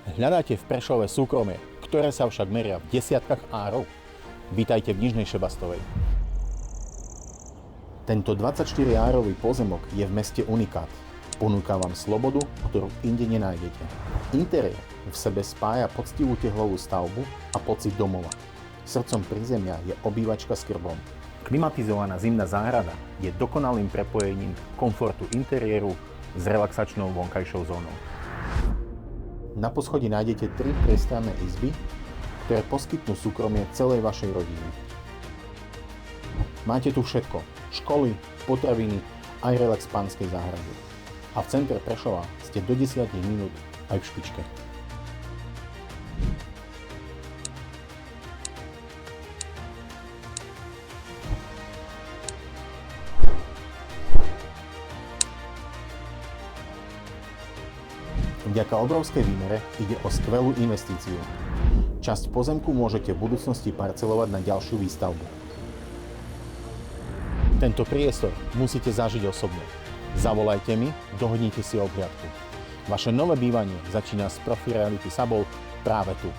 Hľadáte v Prešove súkromie, ktoré sa však meria v desiatkach árov? Vítajte v Nižnej Šebastovej. Tento 24-árový pozemok je v meste unikát. Ponúka vám slobodu, ktorú inde nenájdete. Interiér v sebe spája poctivú tehlovú stavbu a pocit domova. Srdcom prízemia je obývačka s krbom. Klimatizovaná zimná záhrada je dokonalým prepojením komfortu interiéru s relaxačnou vonkajšou zónou. Na poschodí nájdete 3 priestranné izby, ktoré poskytnú súkromie celej vašej rodiny. Máte tu všetko. Školy, potraviny, aj relax pánskej záhrady. A v centre Prešova ste do 10 minút aj v špičke. Vďaka obrovskej výmere ide o skvelú investíciu. Časť pozemku môžete v budúcnosti parcelovať na ďalšiu výstavbu. Tento priestor musíte zažiť osobne. Zavolajte mi, dohodnite si obhliadku. Vaše nové bývanie začína z Profi Reality Sabol práve tu.